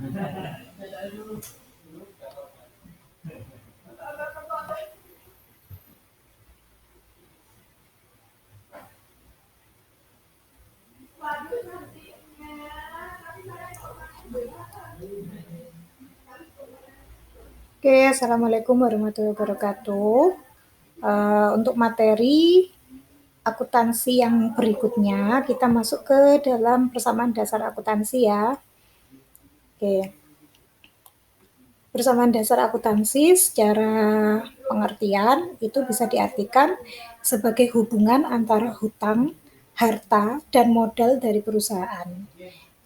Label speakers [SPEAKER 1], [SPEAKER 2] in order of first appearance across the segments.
[SPEAKER 1] Oke, Assalamualaikum warahmatullahi wabarakatuh. Untuk materi akuntansi yang berikutnya, kita masuk ke dalam persamaan dasar akuntansi ya. Oke. Persamaan dasar akuntansi secara pengertian itu bisa diartikan sebagai hubungan antara hutang, harta, dan modal dari perusahaan.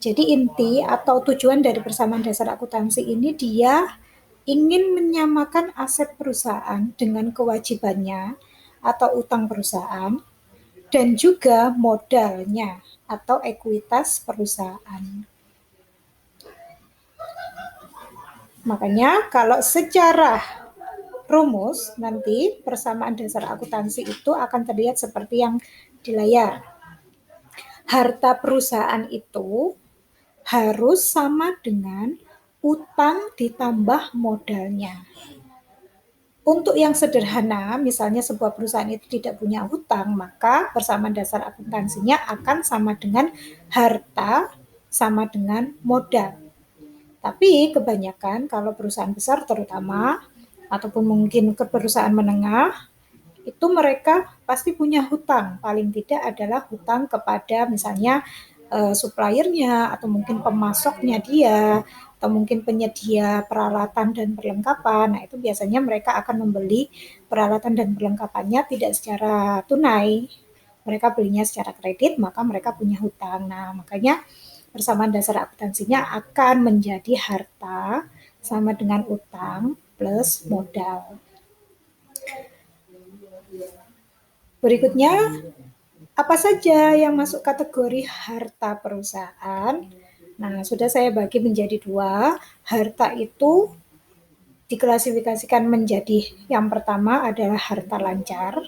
[SPEAKER 1] Jadi inti atau tujuan dari persamaan dasar akuntansi ini dia ingin menyamakan aset perusahaan dengan kewajibannya atau utang perusahaan dan juga modalnya atau ekuitas perusahaan. Makanya kalau secara rumus nanti persamaan dasar akuntansi itu akan terlihat seperti yang di layar. Harta perusahaan itu harus sama dengan utang ditambah modalnya. Untuk yang sederhana, misalnya sebuah perusahaan itu tidak punya hutang, maka persamaan dasar akuntansinya akan sama dengan harta sama dengan modal. Tapi kebanyakan kalau perusahaan besar terutama, ataupun mungkin ke perusahaan menengah, itu mereka pasti punya hutang. Paling tidak adalah hutang kepada misalnya suppliernya, atau mungkin pemasoknya dia, atau mungkin penyedia peralatan dan perlengkapan. Nah, itu biasanya mereka akan membeli peralatan dan perlengkapannya tidak secara tunai. Mereka belinya secara kredit, maka mereka punya hutang. Nah, makanya persamaan dasar akuntansinya akan menjadi harta sama dengan utang plus modal. Berikutnya, apa saja yang masuk kategori harta perusahaan? Nah, sudah saya bagi menjadi dua. Harta itu diklasifikasikan menjadi yang pertama adalah harta lancar,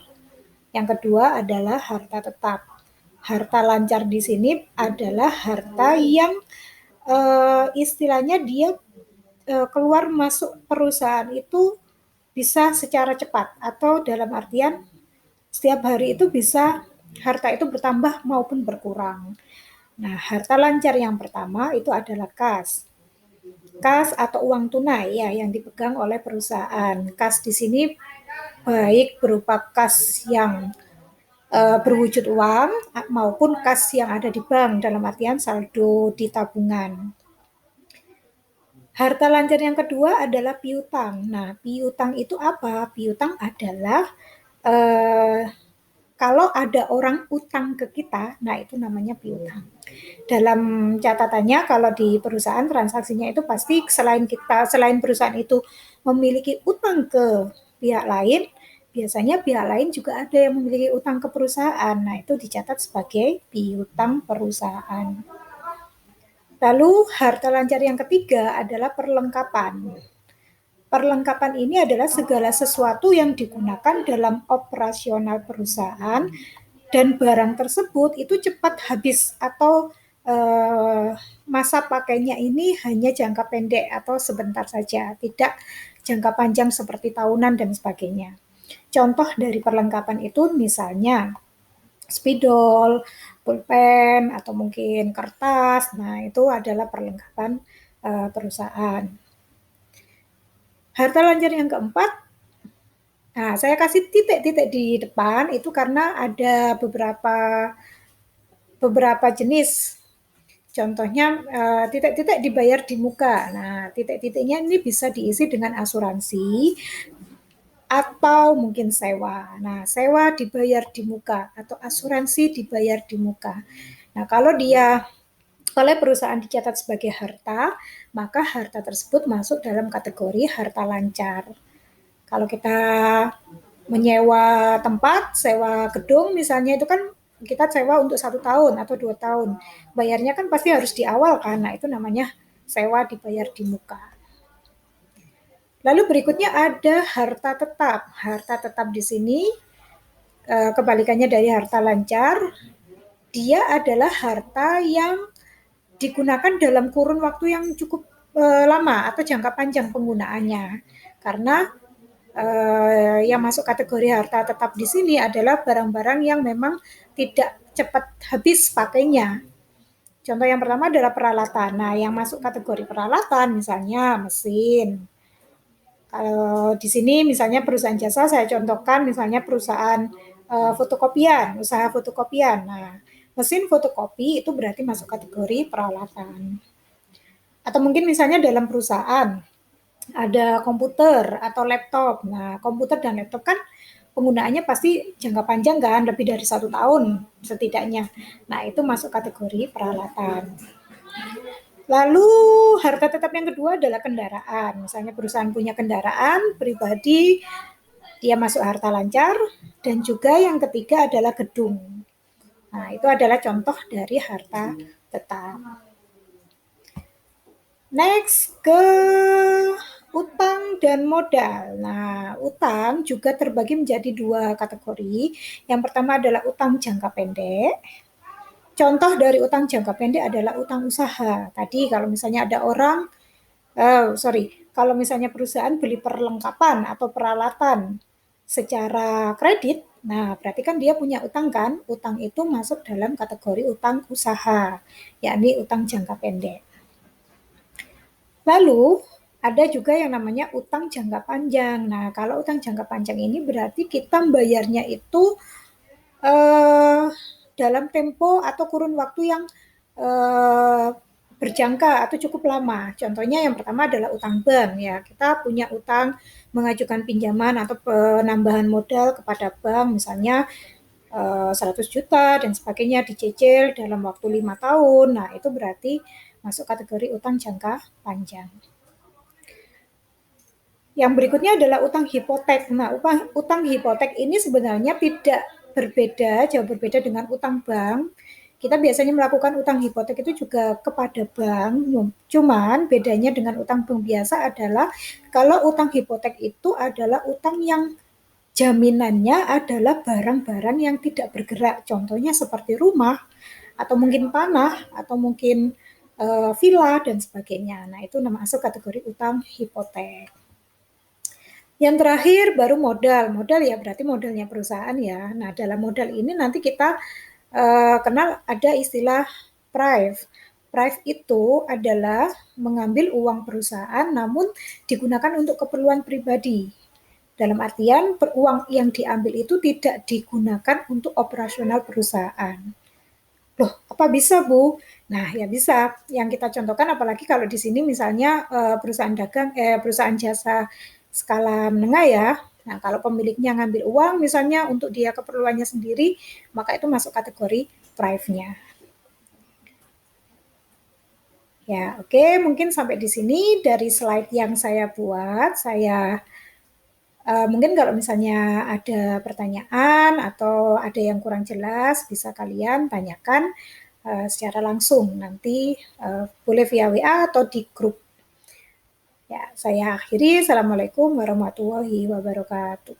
[SPEAKER 1] yang kedua adalah harta tetap. Harta lancar di sini adalah harta yang istilahnya dia keluar masuk perusahaan itu bisa secara cepat, atau dalam artian setiap hari itu bisa harta itu bertambah maupun berkurang. Nah, harta lancar yang pertama itu adalah kas. Kas atau uang tunai ya yang dipegang oleh perusahaan. Kas di sini baik berupa kas yang berwujud uang maupun kas yang ada di bank dalam artian saldo di tabungan. Harta lancar yang kedua adalah piutang. Nah, piutang itu apa? Piutang adalah kalau ada orang utang ke kita, nah itu namanya piutang. Dalam catatannya kalau di perusahaan transaksinya itu pasti selain perusahaan itu memiliki utang ke pihak lain, biasanya pihak lain juga ada yang memiliki utang ke perusahaan. Nah, itu dicatat sebagai piutang perusahaan. Lalu harta lancar yang ketiga adalah perlengkapan. Perlengkapan ini adalah segala sesuatu yang digunakan dalam operasional perusahaan dan barang tersebut itu cepat habis atau masa pakainya ini hanya jangka pendek atau sebentar saja, tidak jangka panjang seperti tahunan dan sebagainya. Contoh dari perlengkapan itu misalnya spidol, pulpen, atau mungkin kertas. Nah, itu adalah perlengkapan perusahaan. Harta lancar yang keempat, nah saya kasih titik-titik di depan itu karena ada beberapa jenis. Contohnya titik-titik dibayar di muka. Nah, titik-titiknya ini bisa diisi dengan asuransi atau mungkin sewa. Nah, sewa dibayar di muka atau asuransi dibayar di muka. Nah, kalau dia oleh perusahaan dicatat sebagai harta, maka harta tersebut masuk dalam kategori harta lancar. Kalau kita menyewa tempat, sewa gedung misalnya itu kan kita sewa untuk 1 tahun atau 2 tahun. Bayarnya kan pasti harus di awal kan, nah itu namanya sewa dibayar di muka. Lalu berikutnya ada harta tetap. Harta tetap di sini kebalikannya dari harta lancar, dia adalah harta yang digunakan dalam kurun waktu yang cukup lama atau jangka panjang penggunaannya. Karena yang masuk kategori harta tetap di sini adalah barang-barang yang memang tidak cepat habis pakainya. Contoh yang pertama adalah peralatan. Nah, yang masuk kategori peralatan misalnya mesin. Kalau di sini misalnya perusahaan jasa, saya contohkan misalnya perusahaan fotokopian, usaha fotokopian. Nah, mesin fotokopi itu berarti masuk kategori peralatan. Atau mungkin misalnya dalam perusahaan ada komputer atau laptop. Nah, komputer dan laptop kan penggunaannya pasti jangka panjang kan, lebih dari 1 tahun setidaknya. Nah, itu masuk kategori peralatan. Lalu harta tetap yang kedua adalah kendaraan. Misalnya perusahaan punya kendaraan pribadi, dia masuk harta lancar. Dan juga yang ketiga adalah gedung. Nah, itu adalah contoh dari harta tetap. Next ke utang dan modal. Nah, utang juga terbagi menjadi 2 kategori. Yang pertama adalah utang jangka pendek. Contoh dari utang jangka pendek adalah utang usaha. Tadi kalau misalnya ada orang, kalau misalnya perusahaan beli perlengkapan atau peralatan secara kredit, nah berarti kan dia punya utang kan? Utang itu masuk dalam kategori utang usaha, yakni utang jangka pendek. Lalu ada juga yang namanya utang jangka panjang. Nah, kalau utang jangka panjang ini berarti kita bayarnya itu eh, dalam tempo atau kurun waktu yang eh, berjangka atau cukup lama. Contohnya yang pertama adalah utang bank ya. Kita punya utang mengajukan pinjaman atau penambahan modal kepada bank misalnya 100 juta dan sebagainya dicicil dalam waktu 5 tahun. Nah, itu berarti masuk kategori utang jangka panjang. Yang berikutnya adalah utang hipotek. Nah, utang hipotek ini sebenarnya tidak berbeda, jauh berbeda dengan utang bank. Kita biasanya melakukan utang hipotek itu juga kepada bank, cuman bedanya dengan utang bank biasa adalah kalau utang hipotek itu adalah utang yang jaminannya adalah barang-barang yang tidak bergerak. Contohnya seperti rumah, atau mungkin tanah, atau mungkin villa, dan sebagainya. Nah, itu masuk kategori utang hipotek. Yang terakhir baru modal. Modal ya berarti modalnya perusahaan ya. Nah, dalam modal ini nanti kita kenal ada istilah prive. Prive itu adalah mengambil uang perusahaan namun digunakan untuk keperluan pribadi. Dalam artian uang yang diambil itu tidak digunakan untuk operasional perusahaan. Loh, apa bisa, Bu? Nah, ya bisa. Yang kita contohkan apalagi kalau di sini misalnya perusahaan jasa skala menengah ya. Nah, kalau pemiliknya ngambil uang misalnya untuk dia keperluannya sendiri, maka itu masuk kategori prive-nya. Ya, oke, mungkin sampai di sini dari slide yang saya buat, mungkin kalau misalnya ada pertanyaan atau ada yang kurang jelas, bisa kalian tanyakan secara langsung. Nanti boleh via WA atau di grup. Ya, saya akhiri. Assalamualaikum warahmatullahi wabarakatuh.